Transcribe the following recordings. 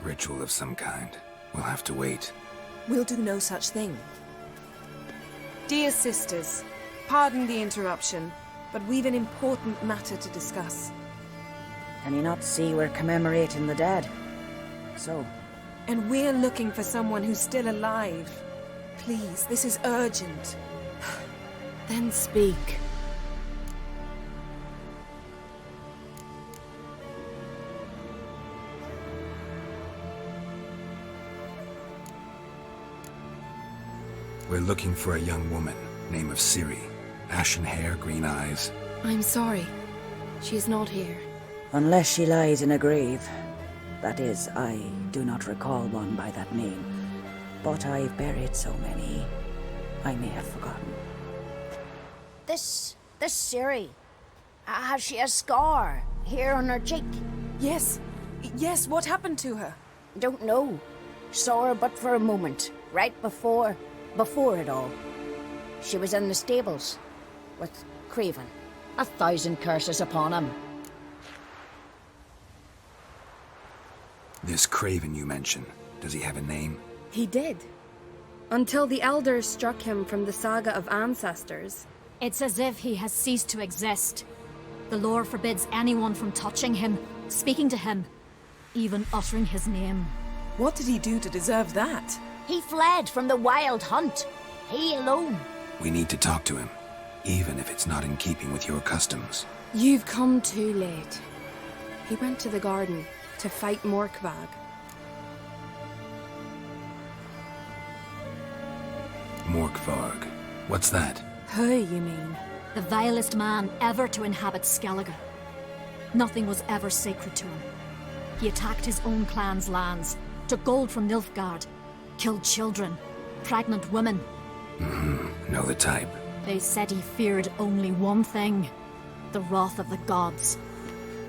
Ritual of some kind. We'll have to wait. We'll do no such thing. Dear sisters, pardon the interruption, but we've an important matter to discuss. Can you not see we're commemorating the dead? So? And we're looking for someone who's still alive. Please, this is urgent. Then speak. We're looking for a young woman, name of Ciri. Ashen hair, green eyes. I'm sorry. She is not here. Unless she lies in a grave. That is, I do not recall one by that name. But I've buried so many, I may have forgotten. This Ciri, has she a scar here on her cheek? Yes, what happened to her? Don't know. Saw her but for a moment, right before it all. She was in the stables with Craven. 1,000 curses upon him. This Craven you mentioned, does he have a name? He did. Until the elders struck him from the saga of ancestors. It's as if he has ceased to exist. The lore forbids anyone from touching him, speaking to him, even uttering his name. What did he do to deserve that? He fled from the wild hunt. He alone. We need to talk to him, even if it's not in keeping with your customs. You've come too late. He went to the garden to fight Morkvag. Morkvarg. What's that? Who, you mean? The vilest man ever to inhabit Skellige. Nothing was ever sacred to him. He attacked his own clan's lands, took gold from Nilfgaard, killed children, pregnant women. Know the type. They said he feared only one thing, the wrath of the gods.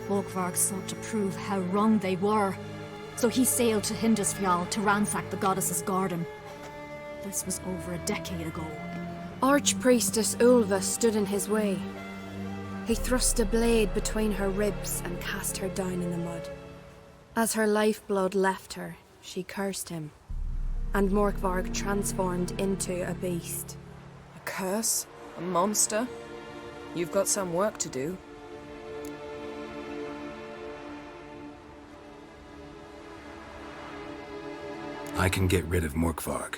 Morkvarg sought to prove how wrong they were, so he sailed to Hindisfjall to ransack the goddess's garden. This was over a decade ago. Archpriestess Ulva stood in his way. He thrust a blade between her ribs and cast her down in the mud. As her lifeblood left her, she cursed him, and Morkvarg transformed into a beast. A curse? A monster? You've got some work to do. I can get rid of Morkvarg.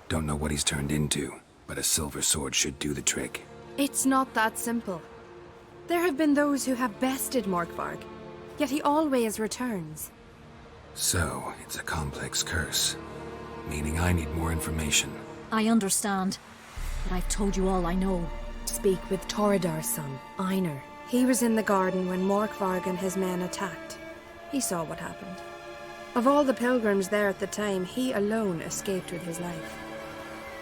Don't know what he's turned into, but a silver sword should do the trick. It's not that simple. There have been those who have bested Morkvarg, yet he always returns. So, it's a complex curse, meaning I need more information. I understand, but I've told you all I know. Speak with Toradar's son, Einar. He was in the garden when Morkvarg and his men attacked. He saw what happened. Of all the pilgrims there at the time, he alone escaped with his life.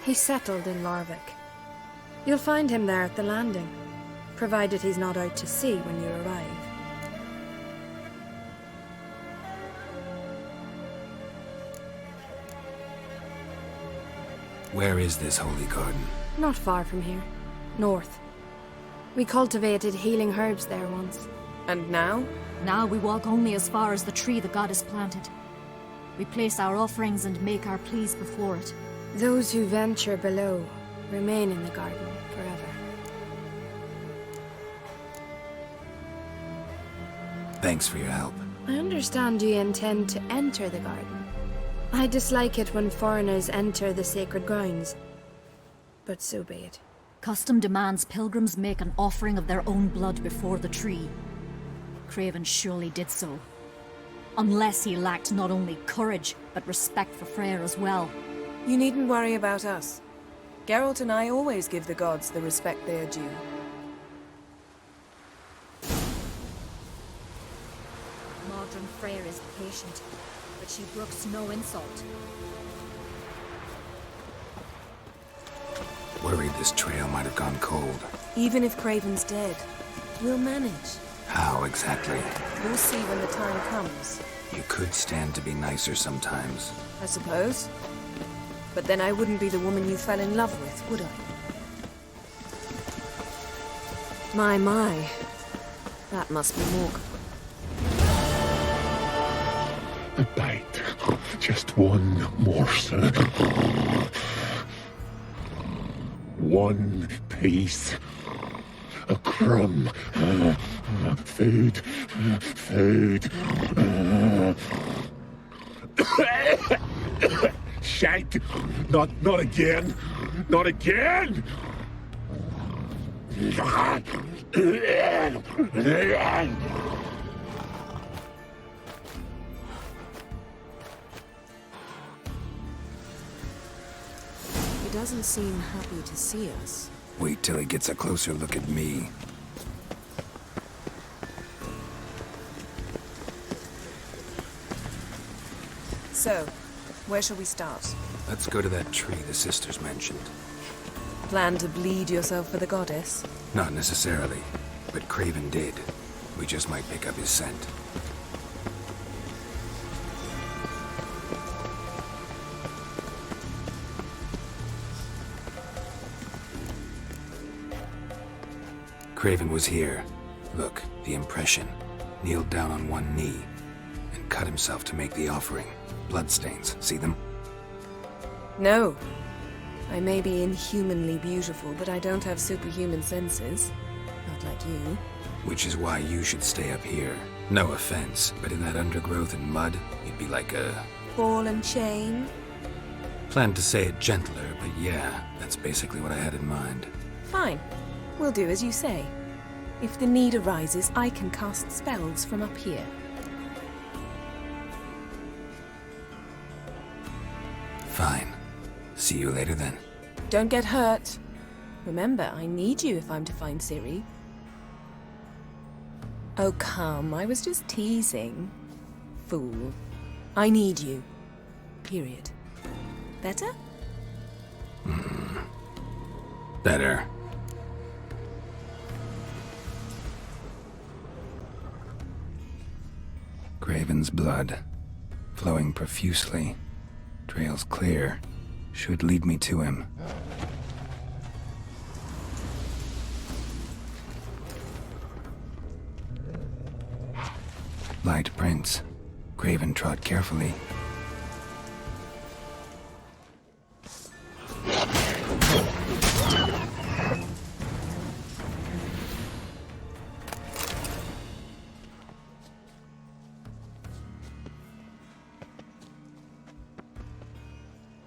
He settled in Larvik. You'll find him there at the landing, provided he's not out to sea when you arrive. Where is this holy garden? Not far from here. North. We cultivated healing herbs there once. And now? Now we walk only as far as the tree the goddess planted. We place our offerings and make our pleas before it. Those who venture below remain in the garden forever. Thanks for your help. I understand you intend to enter the garden. I dislike it when foreigners enter the sacred grounds, but so be it. Custom demands pilgrims make an offering of their own blood before the tree. Craven surely did so. Unless he lacked not only courage, but respect for Freyr as well. You needn't worry about us. Geralt and I always give the gods the respect they are due. Modern Freyr is patient, but she brooks no insult. Worried this trail might have gone cold. Even if Craven's dead, we'll manage. How exactly? We'll see when the time comes. You could stand to be nicer sometimes. I suppose. But then I wouldn't be the woman you fell in love with, would I? My. That must be Mork. A bite. Just one morsel. One piece. A crumb. Food. Food. Shite. Not again. Not again. He doesn't seem happy to see us. Wait till he gets a closer look at me. So, where shall we start? Let's go to that tree the sisters mentioned. Plan to bleed yourself for the goddess? Not necessarily, but Craven did. We just might pick up his scent. Craven was here. Look, the impression. Kneeled down on one knee and cut himself to make the offering. Bloodstains, see them? No. I may be inhumanly beautiful, but I don't have superhuman senses. Not like you. Which is why you should stay up here. No offense, but in that undergrowth and mud, you'd be like a... Ball and chain? Planned to say it gentler, but yeah, that's basically what I had in mind. Fine. We'll do as you say. If the need arises, I can cast spells from up here. Fine. See you later then. Don't get hurt. Remember, I need you if I'm to find Ciri. Oh, come. I was just teasing. Fool. I need you. Period. Better? Better. Craven's blood, flowing profusely, trails clear, should lead me to him. Light prints. Craven trod carefully.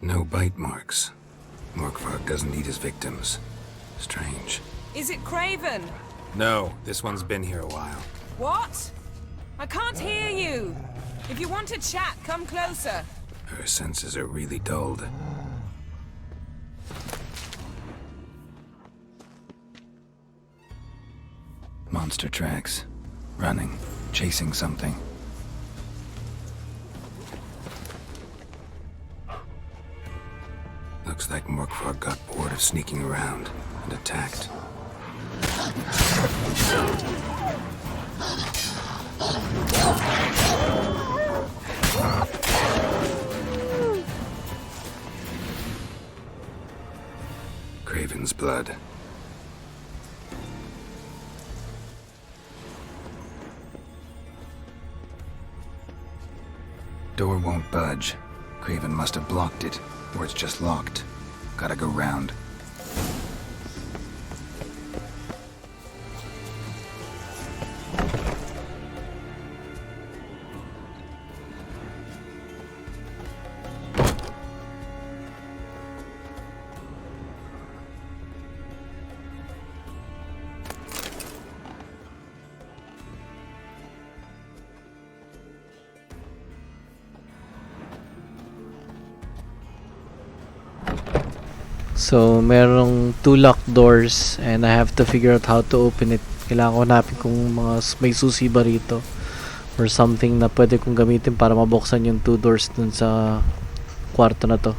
No bite marks. Morkvarg doesn't eat his victims. Strange. Is it Craven? No, this one's been here a while. What? I can't hear you. If you want to chat, come closer. Her senses are really dulled. Monster tracks. Running. Chasing something. Looks like Morkvarg got bored of sneaking around and attacked. Craven's blood. Door won't budge. Craven must have blocked it, or it's just locked. Gotta go round. So, merong 2 locked doors and I have to figure out how to open it. Kailangan ko hanapin kung may susi ba rito or something na pwede kong gamitin para mabuksan yung 2 doors dun sa kwarto na to.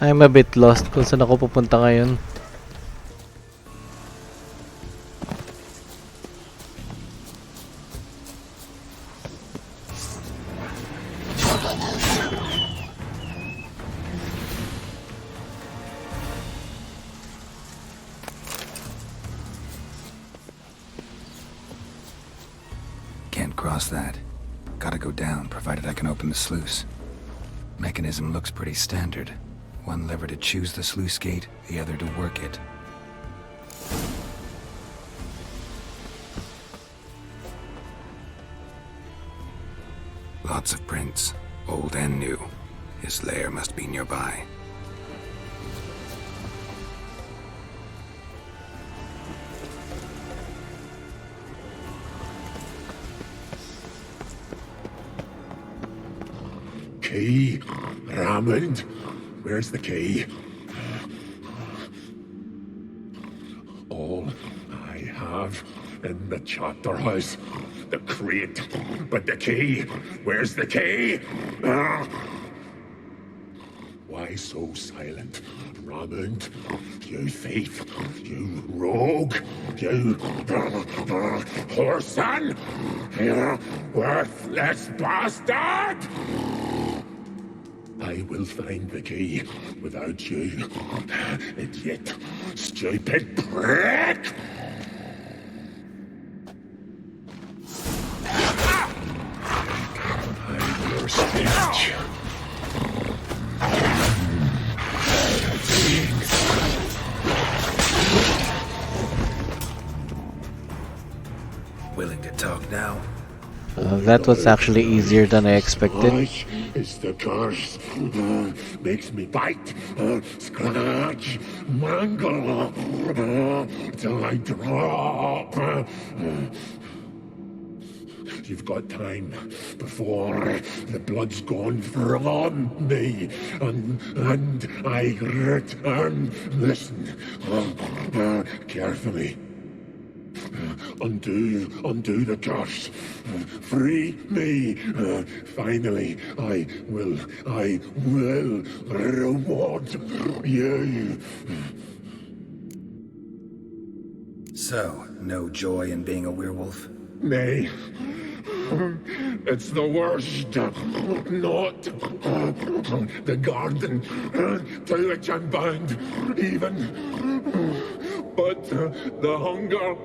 I'm a bit lost kung saan ako pupunta ngayon. cross that. Gotta go down, provided I can open the sluice. Mechanism looks pretty standard. One lever to choose the sluice gate, the other to work it. Lots of prints, old and new. His lair must be nearby. Key, Raymond. Where's the key? All I have in the chapter house, the crate, but the key. Where's the key? Why so silent, Raymond? You thief, you rogue, you whoreson, you worthless bastard! I will find the key without you, idiot, stupid prick! I'm your stench. Willing to talk now? That was actually easier than I expected. It's the curse. Makes me bite, scratch, mangle, till I drop. You've got time before the blood's gone from me, and I return. Listen, carefully. Undo the curse. Free me. Finally, I will reward you. So, no joy in being a werewolf? Nay. It's the worst. Not the garden to which I'm bound, even. But the hunger.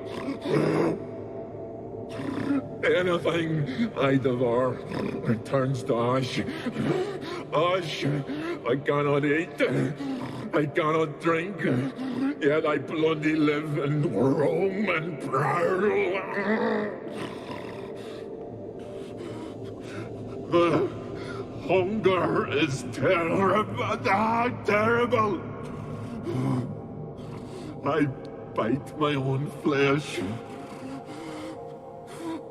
Anything I devour returns to ash. Ash I cannot eat. I cannot drink. Yet I bloody live and roam and prowl. The hunger is terrible. Terrible. I bite my own flesh,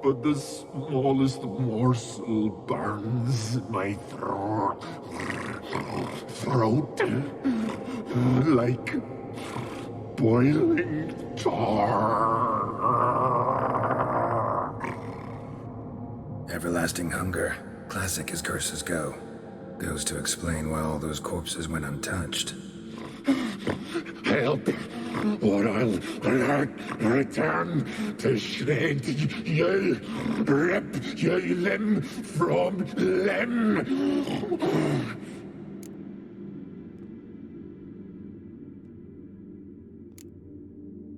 but the smallest morsel burns in my throat like boiling tar. Everlasting hunger. Classic as curses go. Goes to explain why all those corpses went untouched. Help, or I'll return to shred you, rip you limb from limb.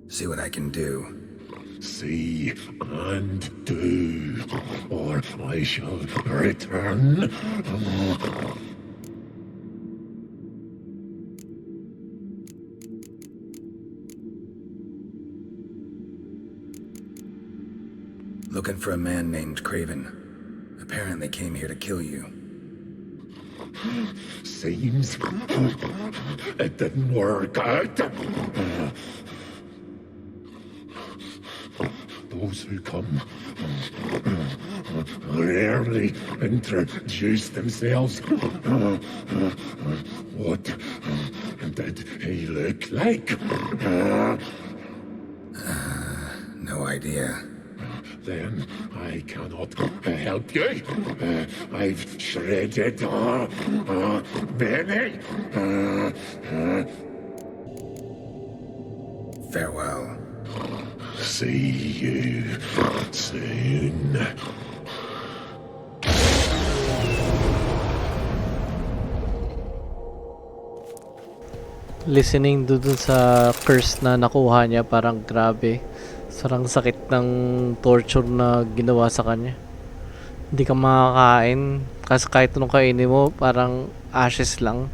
See what I can do. See and do, or I shall return. Looking for a man named Craven. Apparently came here to kill you. Seems it didn't work out. Those who come rarely introduce themselves. What did he look like? No idea. Then I cannot help you. I've shredded many. Farewell. See you soon. Listening dun sa curse na nakuha niya, parang grabe. Sarang sakit ng torture na ginawa sa kanya. Hindi ka makakain. Kasi kahit anong kainin mo, parang ashes lang.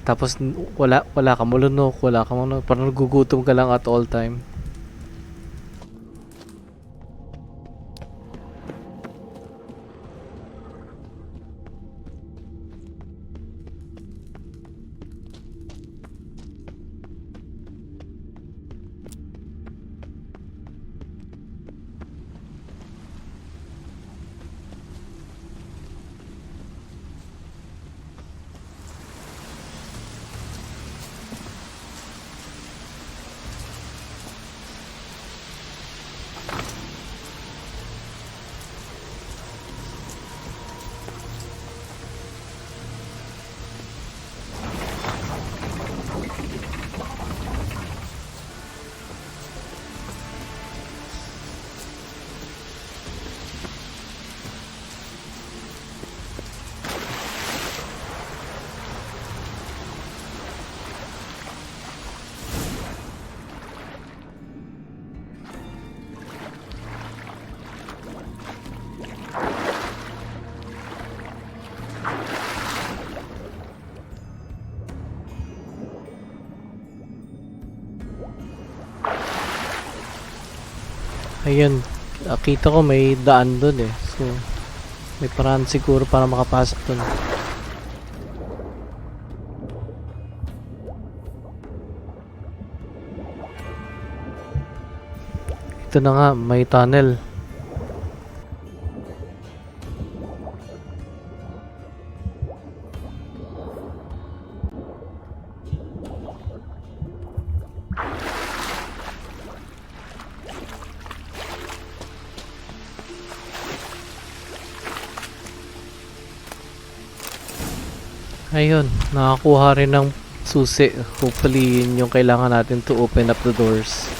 Tapos wala kang malunok, parang nagugutom ka lang at all time. Ayun, kita ko may daan dun eh. So, may paraan siguro para makapasok dun. Ito na nga, may tunnel. Ayun, nakakuha rin ng susi. Hopefully, yun yung kailangan natin to open up the doors.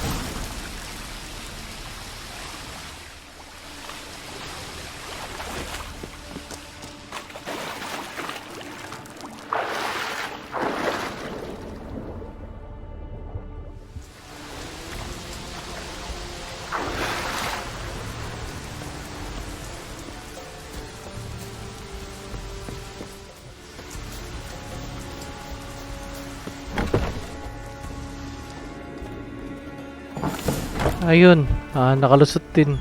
Ayun, nakalusot din.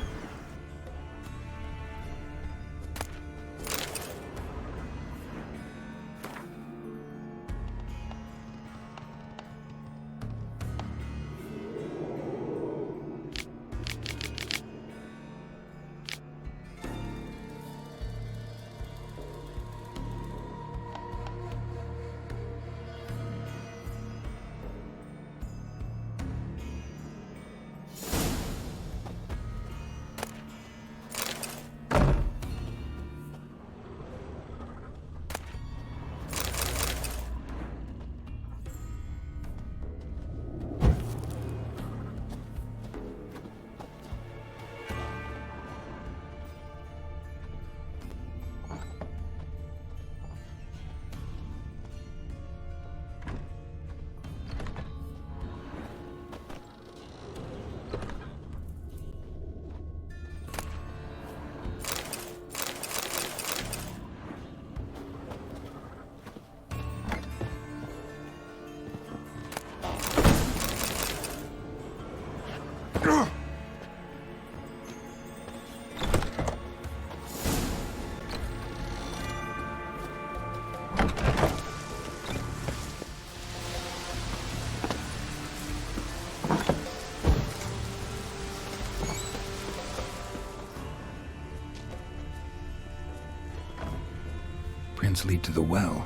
Prints lead to the well.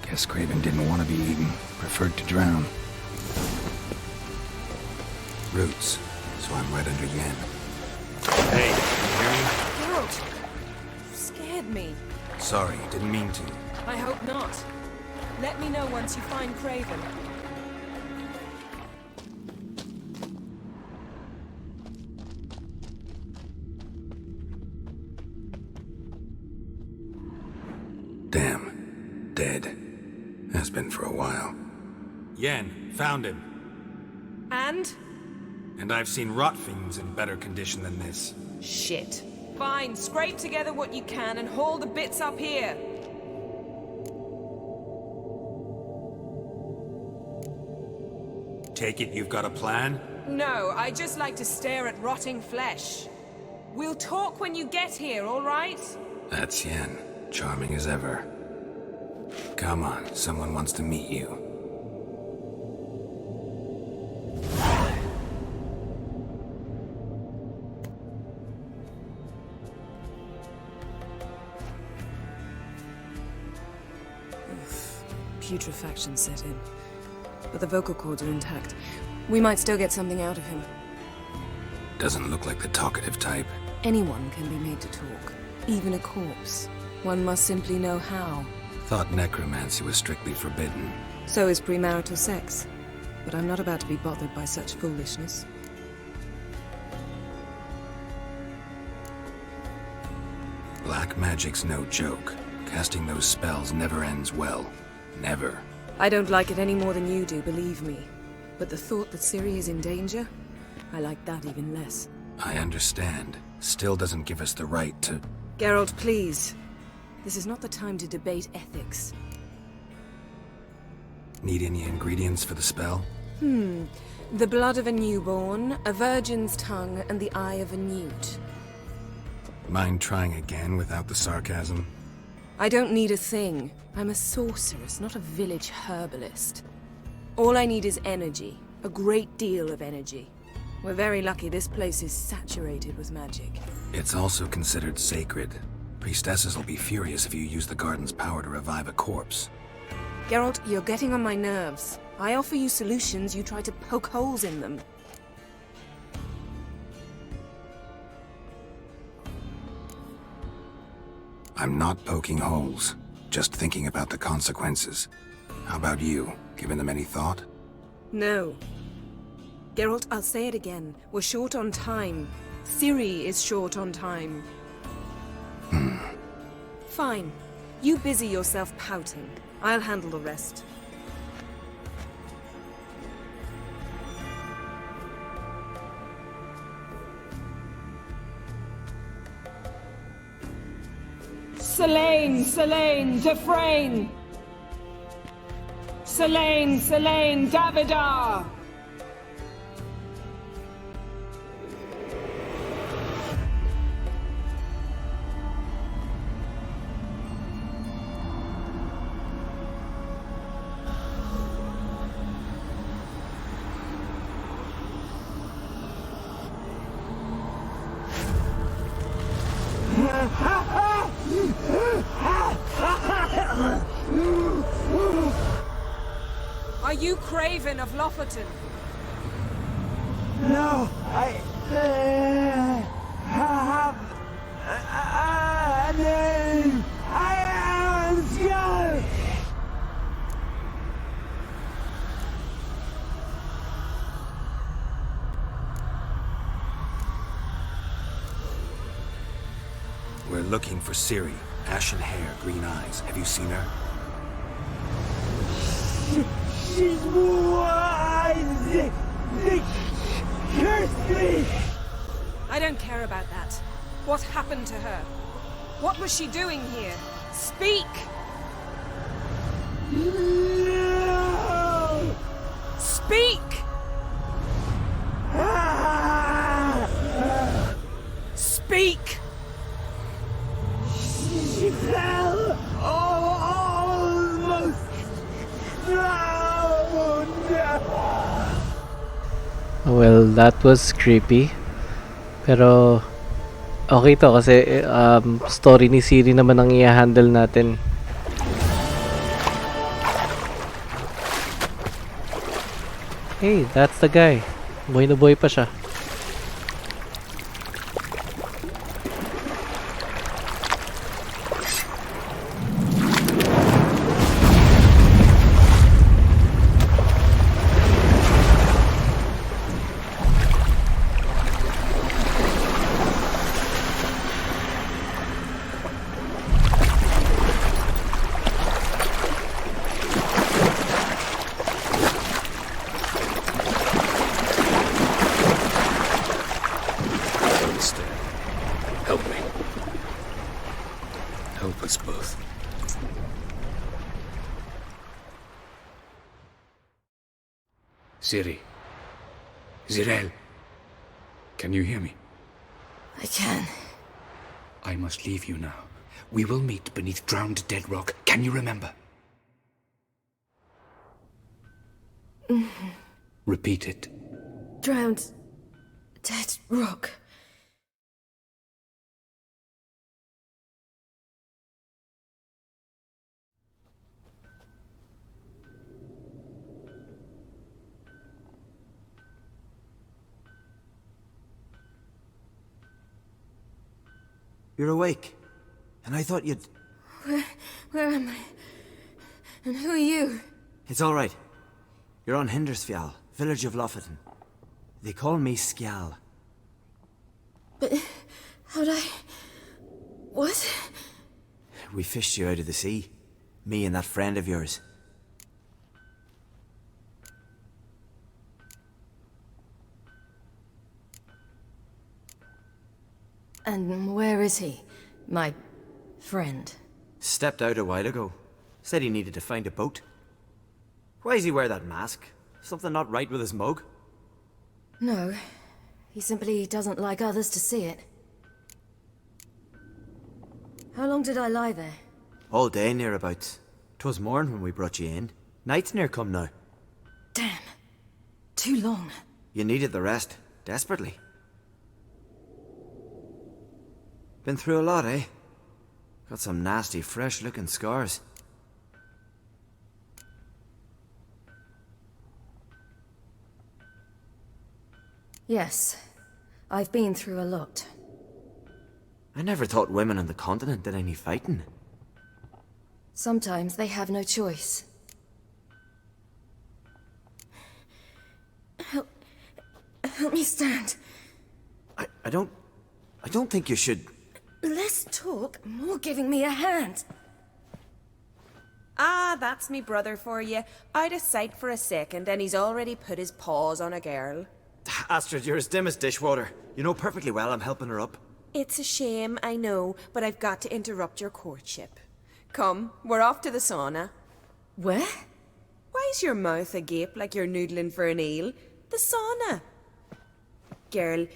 Guess Craven didn't want to be eaten, preferred to drown. Roots, so I'm right under Yen. Hey, can you hear me? Geralt! You scared me. Sorry, didn't mean to. I hope not. Let me know once you find Craven. Damn. Dead. Has been for a while. Yen, found him. And? And I've seen rot fiends in better condition than this. Shit. Fine, scrape together what you can and haul the bits up here. Take it you've got a plan? No, I just like to stare at rotting flesh. We'll talk when you get here, all right? That's Yen. Charming as ever. Come on, someone wants to meet you. Putrefaction set in. But the vocal cords are intact. We might still get something out of him. Doesn't look like the talkative type. Anyone can be made to talk. Even a corpse. One must simply know how. Thought necromancy was strictly forbidden. So is premarital sex. But I'm not about to be bothered by such foolishness. Black magic's no joke. Casting those spells never ends well. Never. I don't like it any more than you do, believe me. But the thought that Ciri is in danger? I like that even less. I understand. Still doesn't give us the right to... Geralt, please. This is not the time to debate ethics. Need any ingredients for the spell? The blood of a newborn, a virgin's tongue, and the eye of a newt. Mind trying again without the sarcasm? I don't need a thing. I'm a sorceress, not a village herbalist. All I need is energy. A great deal of energy. We're very lucky this place is saturated with magic. It's also considered sacred. Priestesses will be furious if you use the garden's power to revive a corpse. Geralt, you're getting on my nerves. I offer you solutions, you try to poke holes in them. I'm not poking holes, just thinking about the consequences. How about you? Given them any thought? No. Geralt, I'll say it again. We're short on time. Ciri is short on time. Fine. You busy yourself pouting. I'll handle the rest. Selene, Defrain! Selene, Davidar! Are you Craven of Lofoten? No, I have a name. I am Skull. We're looking for Ciri. Ashen hair, green eyes. Have you seen her? She's wise. Curse me. I don't care about that. What happened to her? What was she doing here? Speak! No. Speak! Speak! She fell almost drowned. Well, that was creepy. Pero okay to kasi story ni Ciri naman ang i-handle natin. Hey, that's the guy. Buhay na buhay pa siya. Siri. Zirel. Can you hear me? I can. I must leave you now. We will meet beneath drowned dead rock. Can you remember? Repeat it. Drowned. Dead rock. You're awake. And I thought you'd... Where am I? And who are you? It's all right. You're on Hindersfjall, village of Lofoten. They call me Skjal. But how'd I... What? We fished you out of the sea. Me and that friend of yours. And where is he? My friend. Stepped out a while ago. Said he needed to find a boat. Why does he wear that mask? Something not right with his mug? No. He simply doesn't like others to see it. How long did I lie there? All day nearabouts. 'Twas morn when we brought you in. Night's near come now. Damn. Too long. You needed the rest. Desperately. Been through a lot, eh? Got some nasty, fresh-looking scars. Yes. I've been through a lot. I never thought women on the continent did any fighting. Sometimes they have no choice. Help me stand. I don't think you should... Less talk, more giving me a hand. Ah, that's me brother for you. Out of sight for a second, and he's already put his paws on a girl. Astrid, you're as dim as dishwater. You know perfectly well I'm helping her up. It's a shame, I know, but I've got to interrupt your courtship. Come, we're off to the sauna. Where? Why's your mouth agape like you're noodling for an eel? The sauna. Girl,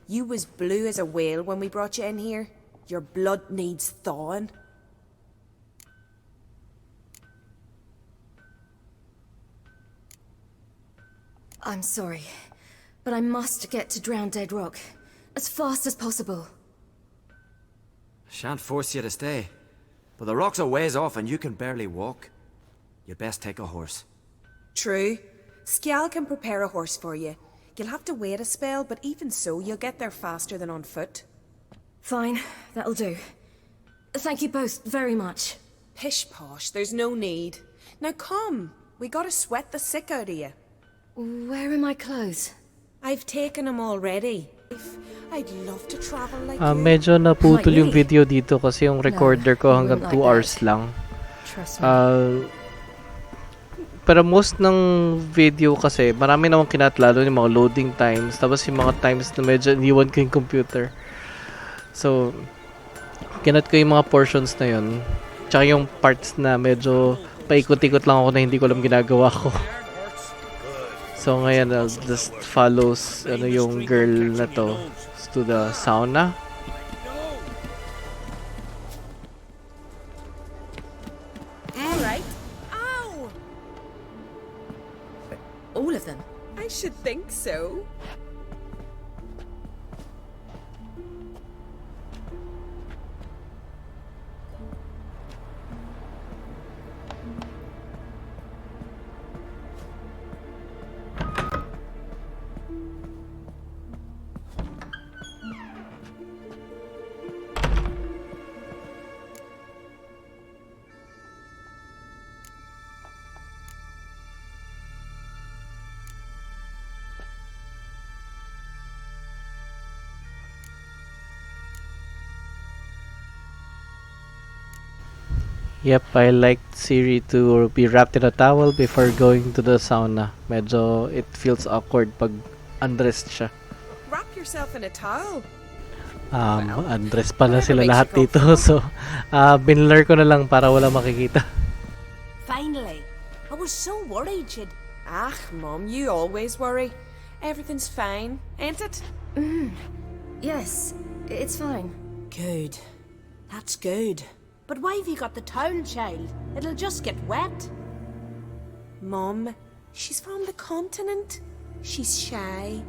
you was blue as a whale when we brought you in here. Your blood needs thawing. I'm sorry, but I must get to Drowned Dead Rock as fast as possible. Shan't force you to stay. But the rock's a ways off and you can barely walk. You'd best take a horse. True. Skjal can prepare a horse for you. You'll have to wait a spell, but even so, you'll get there faster than on foot. Fine, that'll do. Thank you both very much. Pish posh, there's no need. Now come, we gotta sweat the sick out of you. Where are my clothes? I've taken them already. I'd love to travel like you. Medyo naputol yung video dito kasi yung recorder ko hanggang 2 hours lang. Pero most ng video kasi, marami namang kinatlalo yung mga loading times, tapos yung mga times na medyo iniwan ko yung computer. So, kinat ko yung mga portions na yun. Tsaka yung parts na medyo paikot-ikot lang ako na hindi ko alam ginagawa ko. So, ngayon, I'll just follow yung girl na to to the sauna. Alright. Ow! All of them? I should think so. Yep, I liked Siri to be wrapped in a towel before going to the sauna. Medyo it feels awkward pag undressed siya. Wrap yourself in a towel. Undressed pala sila lahat dito. So, binlur ko na lang para wala makikita. Finally. I was so worried you'd Ah, Mum, you always worry. Everything's fine, ain't it? Yes, it's fine. Good. That's good. But why have you got the towel, child? It'll just get wet. Mum, she's from the continent. She's shy.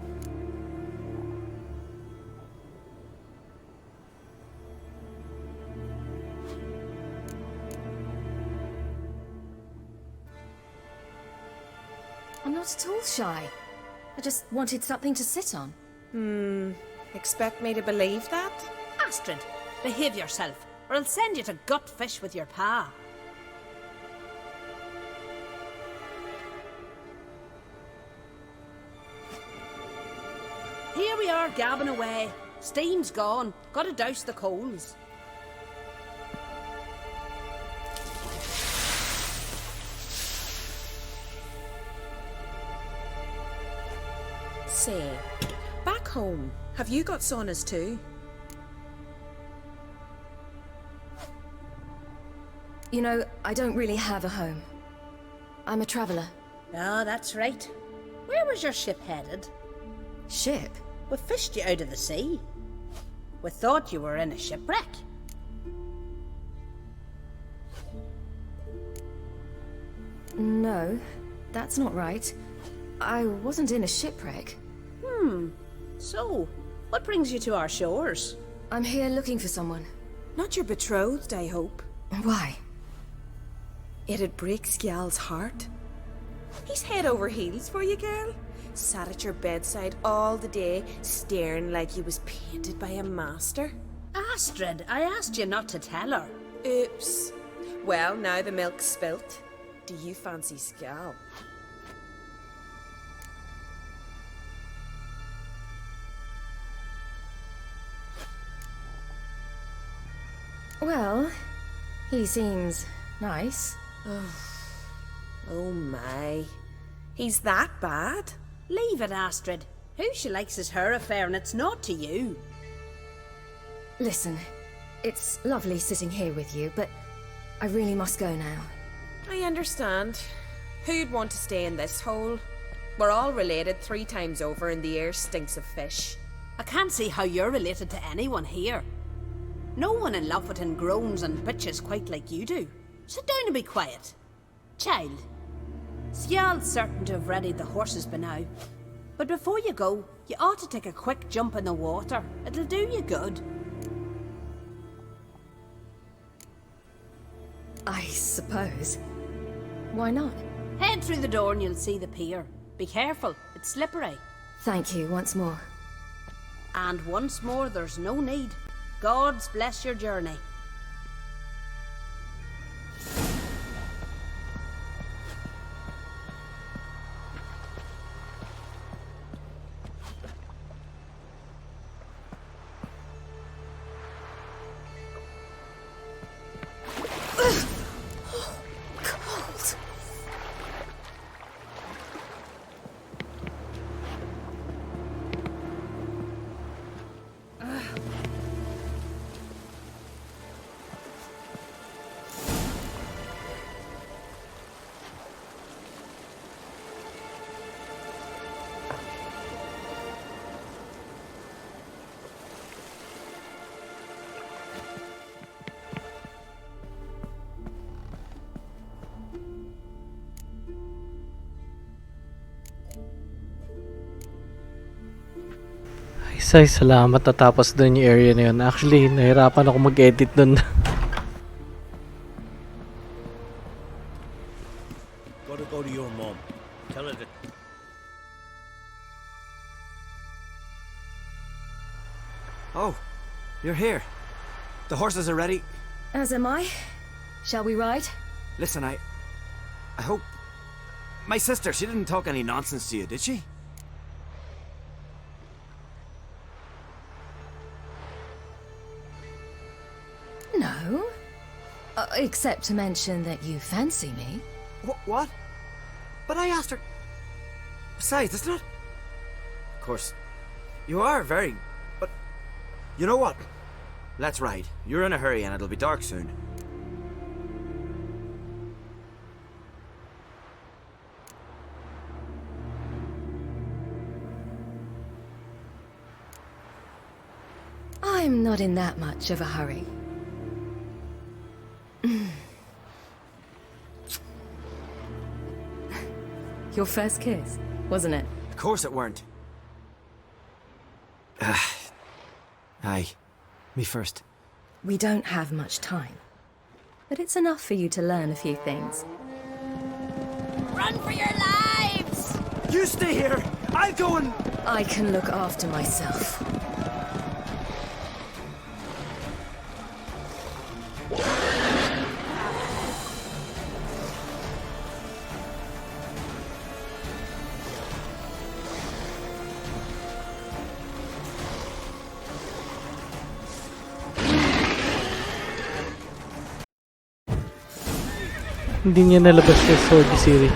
I'm not at all shy. I just wanted something to sit on. Expect me to believe that? Astrid, behave yourself, or I'll send you to gut fish with your pa. Here we are, gabbing away. Steam's gone. Gotta douse the coals. Say, back home, have you got saunas too? You know, I don't really have a home. I'm a traveller. Ah, that's right. Where was your ship headed? Ship? We fished you out of the sea. We thought you were in a shipwreck. No, that's not right. I wasn't in a shipwreck. So, what brings you to our shores? I'm here looking for someone. Not your betrothed, I hope. Why? It'd break Skjal's heart. He's head over heels for you, girl. Sat at your bedside all the day, staring like he was painted by a master. Astrid, I asked you not to tell her. Oops. Well, now the milk's spilt. Do you fancy Skjal? Well, he seems nice. Oh my. He's that bad? Leave it, Astrid. Who she likes is her affair, and it's not to you. Listen, it's lovely sitting here with you, but I really must go now. I understand. Who'd want to stay in this hole? We're all related 3 times over and the air stinks of fish. I can't see how you're related to anyone here. No one in Lofoten groans and bitches quite like you do. Sit down and be quiet. Child, Skjal's certain to have readied the horses by now. But before you go, you ought to take a quick jump in the water. It'll do you good. I suppose. Why not? Head through the door and you'll see the pier. Be careful, it's slippery. Thank you once more. And once more, there's no need. God's bless your journey. Isay, salamat natapos dun yung area na yun. Actually, nahirapan ako mag-edit dun. Gotta go to your mom. Tell her that... Oh, you're here. The horses are ready. As am I. Shall we ride? Listen, I hope... My sister, she didn't talk any nonsense to you, did she? No. Except to mention that you fancy me. What? But I asked her... Besides, it's not... Of course, you are very... But... You know what? Let's ride. You're in a hurry and it'll be dark soon. I'm not in that much of a hurry. Your first kiss, wasn't it? Of course it weren't. Aye. Me first. We don't have much time. But it's enough for you to learn a few things. Run for your lives! You stay here! I'll go and... I can look after myself. Hindi niya nalabas yung sword ni Siri.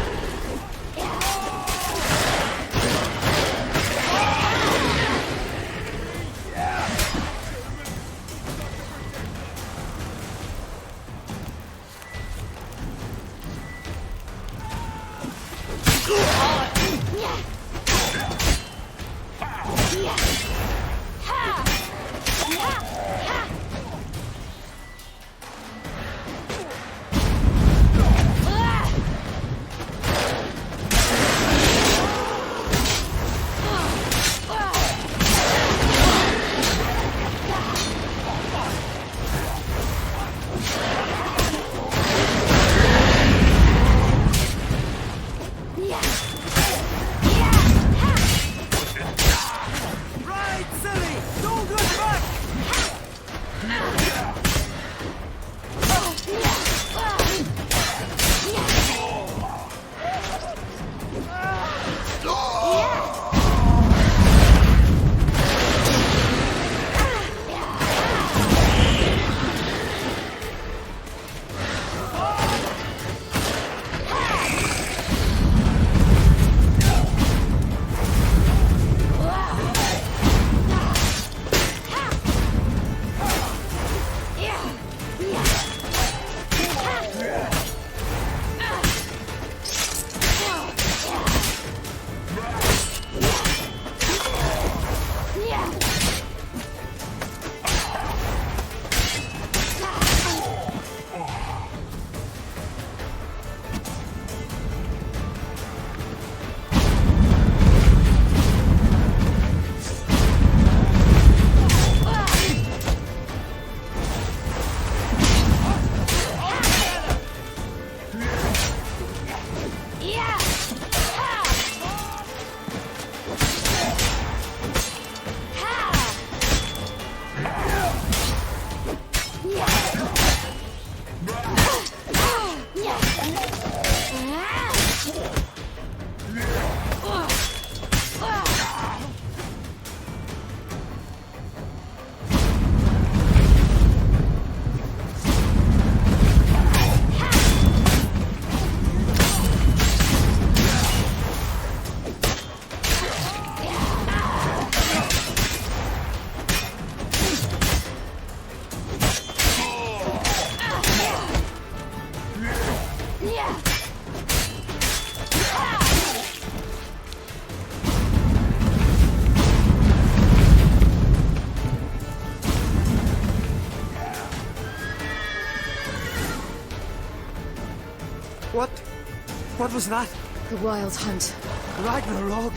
What was that? The Wild Hunt. Ragnarok?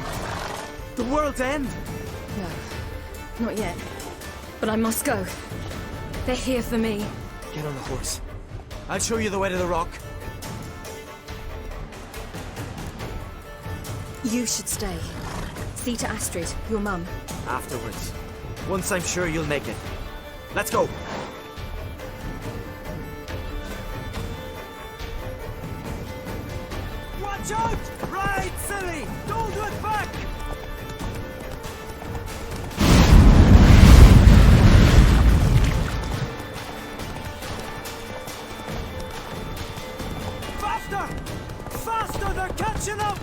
The world's end? No, not yet. But I must go. They're here for me. Get on the horse. I'll show you the way to the rock. You should stay. See to Astrid, your mum. Afterwards. Once I'm sure you'll make it. Let's go! Watch out! Ride, silly! Don't look back! Faster! Faster! They're catching up!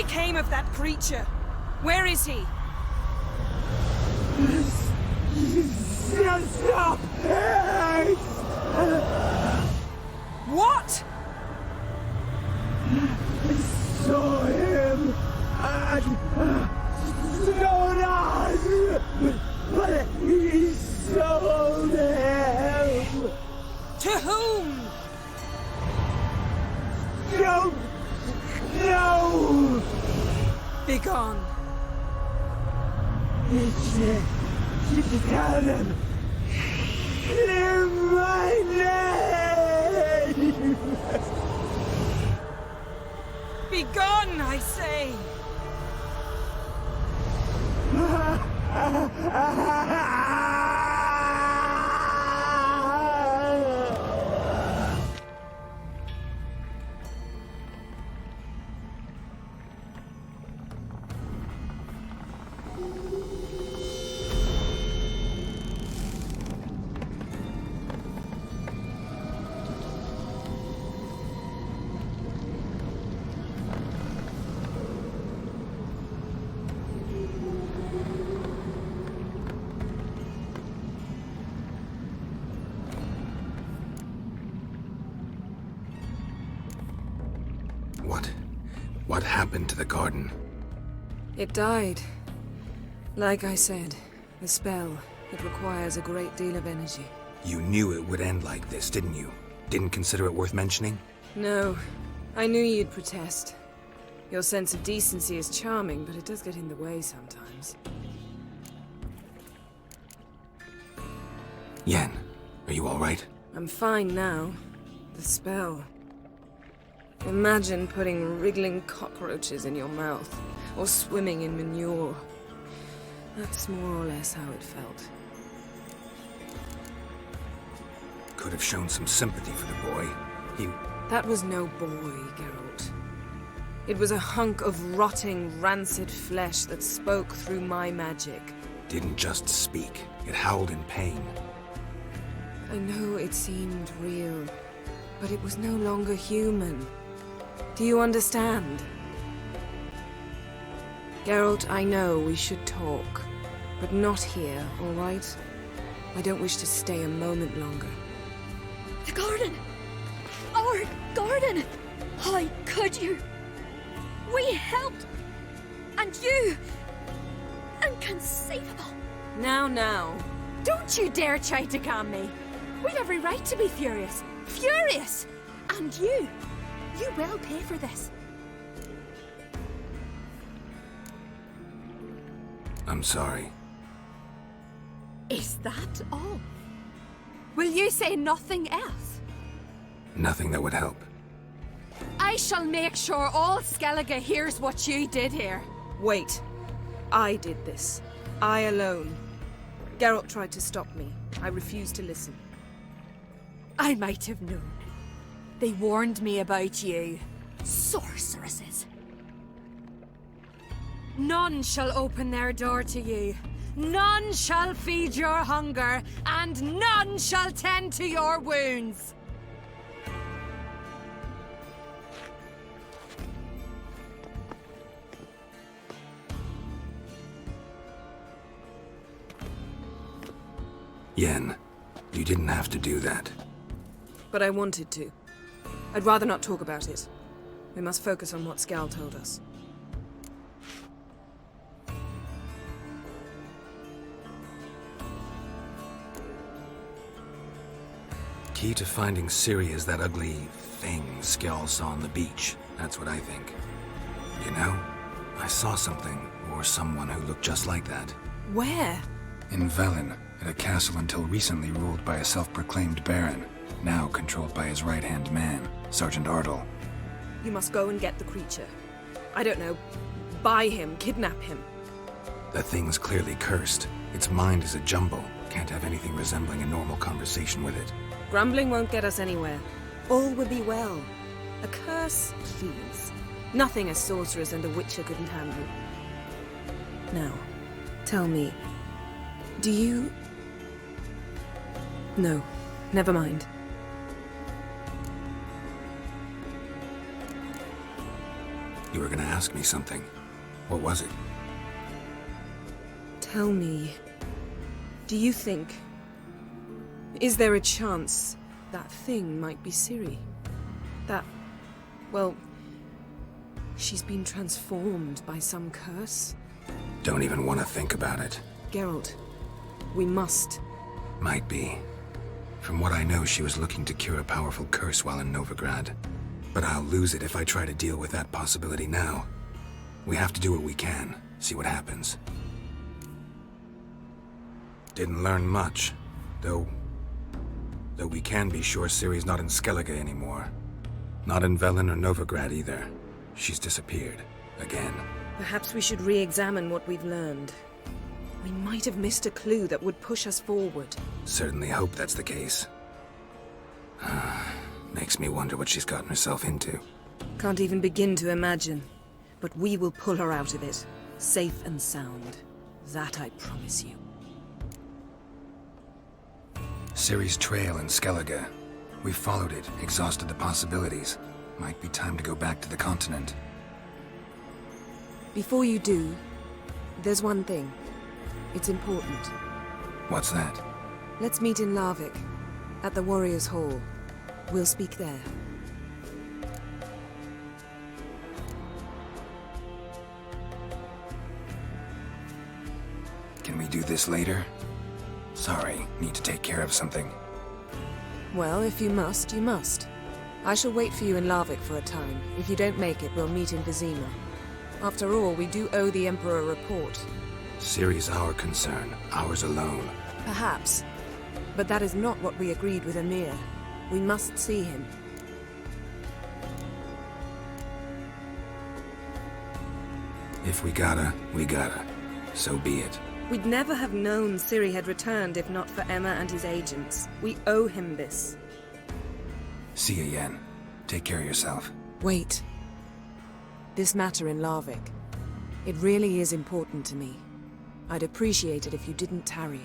became of that creature? Where is he? Stop! What? I saw him at Stone, but he sold him. To whom? Don't know. Begone. Tell them. Clear my name. Begone, I say. What happened to the garden? It died. Like I said, the spell, it requires a great deal of energy. You knew it would end like this, didn't you? Didn't consider it worth mentioning? No. I knew you'd protest. Your sense of decency is charming, but it does get in the way sometimes. Yen, are you alright? I'm fine now. The spell. Imagine putting wriggling cockroaches in your mouth, or swimming in manure. That's more or less how it felt. Could have shown some sympathy for the boy. That was no boy, Geralt. It was a hunk of rotting, rancid flesh that spoke through my magic. Didn't just speak. It howled in pain. I know it seemed real, but it was no longer human. Do you understand? Geralt, I know we should talk, but not here, all right? I don't wish to stay a moment longer. The garden! Our garden! How could you? We helped! And you! Inconceivable! Now. Don't you dare try to calm me! We've every right to be furious! Furious! And you will pay for this. I'm sorry. Is that all? Will you say nothing else? Nothing that would help. I shall make sure all Skellige hears what you did here. Wait. I did this. I alone. Geralt tried to stop me. I refused to listen. I might have known. They warned me about you. Sorceresses. None shall open their door to you. None shall feed your hunger, and none shall tend to your wounds. Yen, you didn't have to do that. But I wanted to. I'd rather not talk about it. We must focus on what Skal told us. Key to finding Ciri is that ugly thing Skjall saw on the beach. That's what I think. You know, I saw something, or someone who looked just like that. Where? In Velen, at a castle until recently ruled by a self-proclaimed baron, now controlled by his right-hand man, Sergeant Ardle. You must go and get the creature. I don't know, buy him, kidnap him. The thing's clearly cursed. Its mind is a jumble. Can't have anything resembling a normal conversation with it. Grumbling won't get us anywhere. All will be well. A curse, please. Nothing a sorceress and a witcher couldn't handle. Now, tell me, do you... No, never mind. You were gonna ask me something. What was it? Tell me, do you think... Is there a chance that thing might be Ciri? That... well... she's been transformed by some curse? Don't even want to think about it. Geralt, we must. Might be. From what I know, she was looking to cure a powerful curse while in Novigrad. But I'll lose it if I try to deal with that possibility now. We have to do what we can, see what happens. Didn't learn much, though we can be sure Ciri's not in Skellige anymore. Not in Velen or Novigrad either. She's disappeared. Again. Perhaps we should re-examine what we've learned. We might have missed a clue that would push us forward. Certainly hope that's the case. Makes me wonder what she's gotten herself into. Can't even begin to imagine. But we will pull her out of it. Safe and sound. That I promise you. Ciri's trail in Skellige. We've followed it, exhausted the possibilities. Might be time to go back to the continent. Before you do, there's one thing. It's important. What's that? Let's meet in Larvik, at the Warriors' Hall. We'll speak there. Can we do this later? Sorry, need to take care of something. Well, if you must, you must. I shall wait for you in Larvik for a time. If you don't make it, we'll meet in Vizima. After all, we do owe the Emperor a report. Ciri's our concern, ours alone. Perhaps. But that is not what we agreed with Emir. We must see him. If we gotta, we gotta. So be it. We'd never have known Ciri had returned if not for Emma and his agents. We owe him this. See you, Yen. Take care of yourself. Wait. This matter in Larvik. It really is important to me. I'd appreciate it if you didn't tarry.